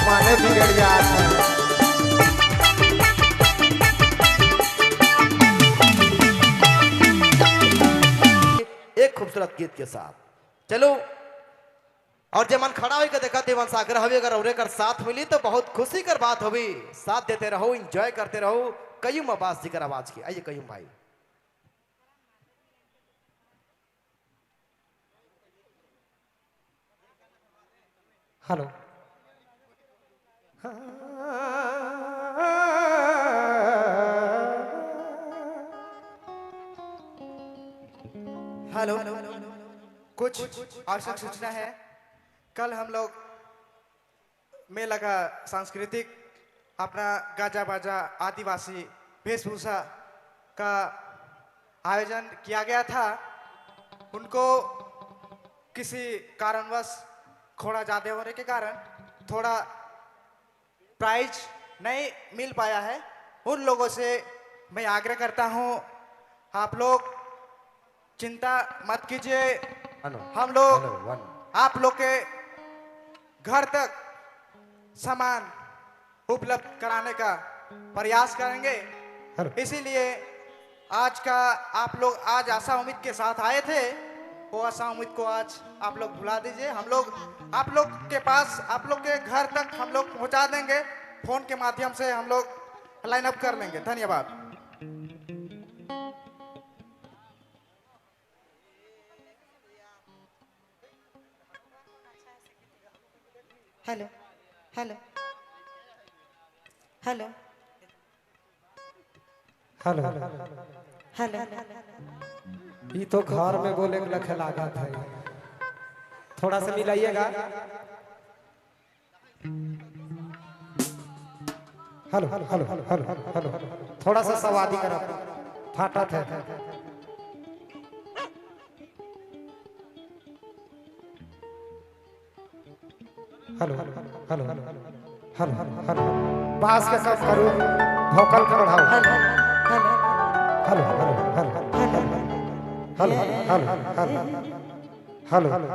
जमाने बिगड़ जाते हैं। एक खूबसूरत गीत के साथ चलो और जमन खड़ा होकर देखा तेवन सागर हवे अगर औरे कर साथ मिली तो बहुत खुशी कर बात होगी। साथ देते रहो, एंजॉय करते रहो। कयूम अब्बास जी कर आवाज की। आइए कयूम भाई। हेलो हेलो, कुछ आवश्यक सूचना है। कल हम लोग मेला का सांस्कृतिक अपना गाजा बाजा आदिवासी वेशभूषा का आयोजन किया गया था। उनको किसी कारणवश घोड़ा ज़्यादा होने के कारण थोड़ा प्राइज नहीं मिल पाया है। उन लोगों से मैं आग्रह करता हूं, आप लोग चिंता मत कीजिए। हम लोग आप लोग के घर तक सामान उपलब्ध कराने का प्रयास करेंगे। इसीलिए आज का आप लोग आज आशा उम्मीद के साथ आए थे, वो आशा उम्मीद को आज आप लोग भुला दीजिए। हम लोग आप लोग के पास, आप लोग के घर तक हम लोग पहुंचा देंगे। फोन के माध्यम से हम लोग लाइन अप कर लेंगे। धन्यवाद। Hello hello hello hello hello ये तो घर में बोले के लखे लागत है। थोड़ा सा मिलाइएगा। Hello hello hello hello hello थोड़ा सा सवादी करा फाटा था। Hello hello hello hello hello पास के सब करो, वोकल का बढ़ाओ। Hello hello hello hello hello hello hello hello hello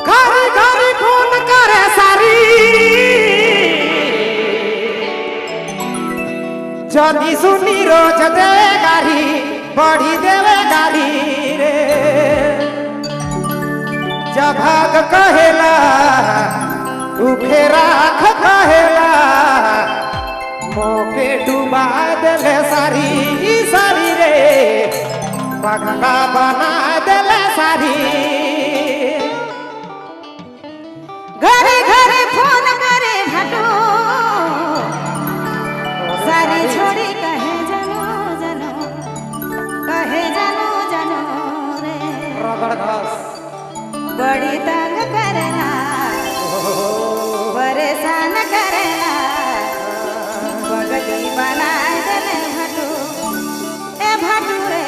घरी घरी फोन करे सारी जनी सुनी रोज दे गारी बढ़ी देवे गारी रे। जब भाग कहेला उखे राख कहेला मोके डुबा देले सारी सारी रे। पगला बना देले सारी। घरे घरे फोन करे भटो सारी छोड़ी कहे जनो जनो, कहे जनो जनो रे। रगड़ घास बड़ी तंग करना, परेशान करना, पगली बना देले भटू। ए भटू रे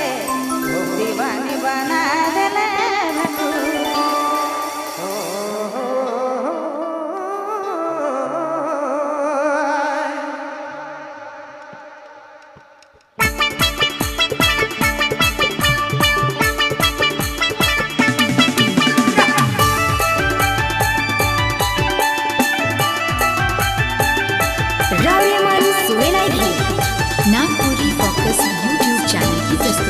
दीवानी बना देले Bhatu. Nagpuri focus YouTube channel की प्रस्तुति।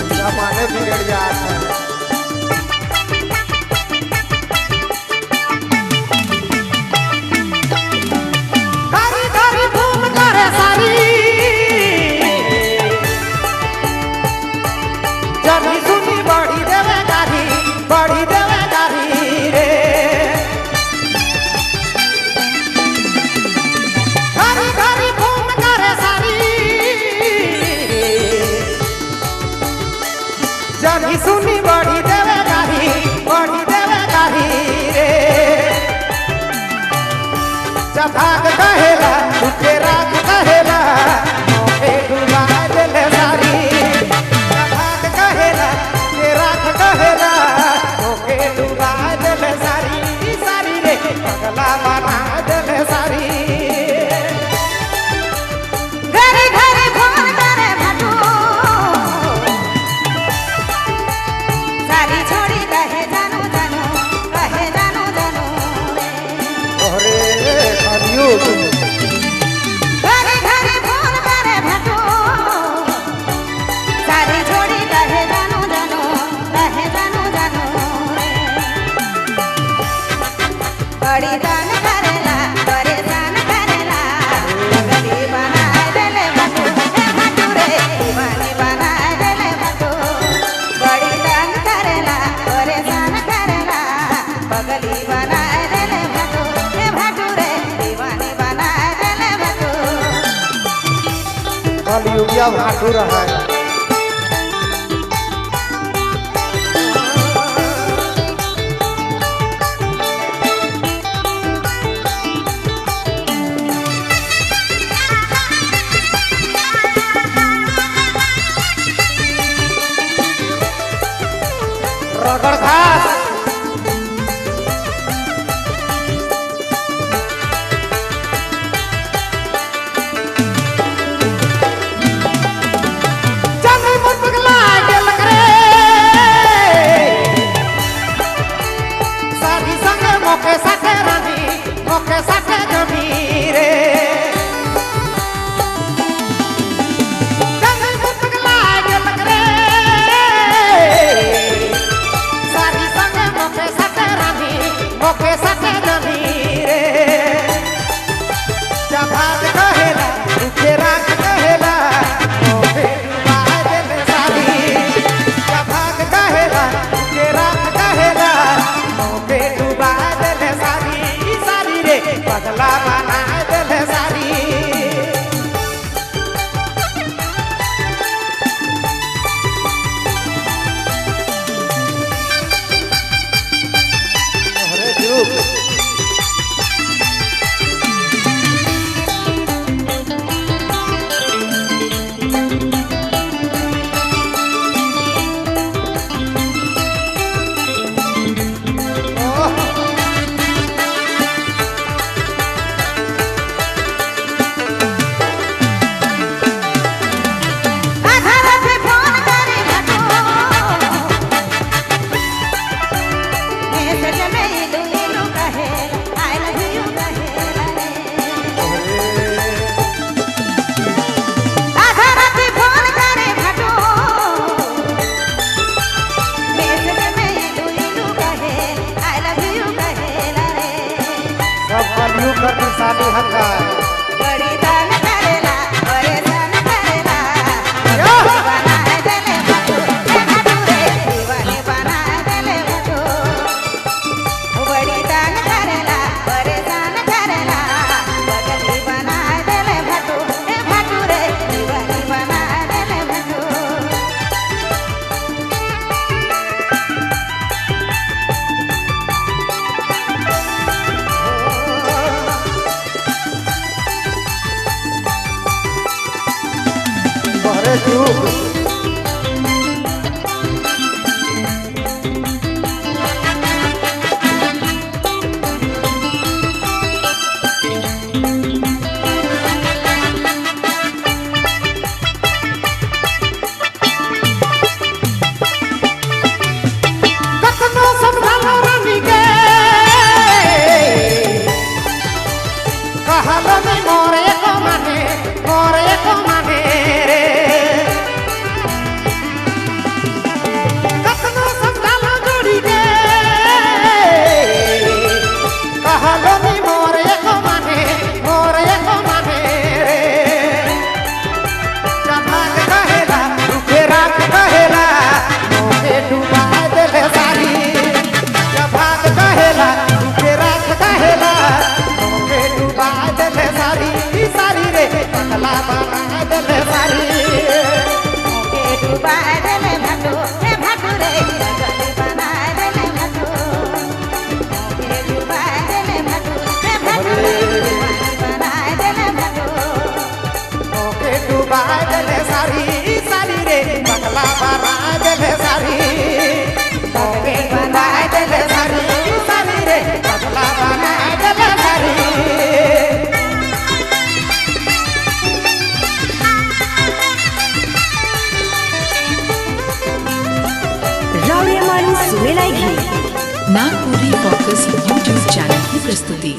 बड़ी दान करेला परेशान करेला पगली बना देले भटू ए भटू रे दीवानी बना देले भटू बड़ी दान करेला परेशान करेला पगली बना देले भटू ए भटू रे दीवानी बना देले भटू कलयुगिया भाटू रहा है। रगड़ घास जमी मुर पगला गेल करे सारी संग मोके साथे रानी मोके साथे जमी रे जमी मुर पगला गेल करे सारी संग मोके साथे रानी मोके साथे जमी रे जब भाग कहेला रुके राग कहेला मोके डुबा देले सारी जब भाग कहेला रुके राग कहेला मोके डुबा देले सारी सारी रे पगला बना देले सारी अरे जुग आधा रात फोन करे भटू मैसेज में इलू इलू कहेला आई लव यू कहेला आधा रात फोन करे भटू मैसेज में इलू इलू कहेला आई लव यू कहेला रे सब कलयुग कर शादी हक्का बड़ी दान करेला परेशान करेला यो! बना देले भटू ए भटू रे दीवानी बना देले भटू बड़ी दान करेला परेशान करेला पगली बना देले भटू ए भटू रे दीवानी बना देले भटू अरे जुग कतनो समझालो रानी के कहलो में मोरे को माने रे कतनो समझालो जोड़ी के कहलो में मोरे को माने रे जब भाग कहेला रुके रात कहेला मोके डुबा देले सारी जब भाग कहेला रुके रात कहेला मोके डुबा देले सारी सारी रे पगला बना देले सारी के डुबा देले भटू ए भटू रे पगली बना देले भटू के डुबा देले भटू ए भटू रे दीवानी बना देले भटू मोके डुबा देले सारी सारी रे पगला बना देले सारी मोके डुबा देले सारी सारी रे पगला बना देले सारी रावळेमान सुमेलाई घी नागपुरी फोकस यूट्यूब चॅनल की प्रस्तुती।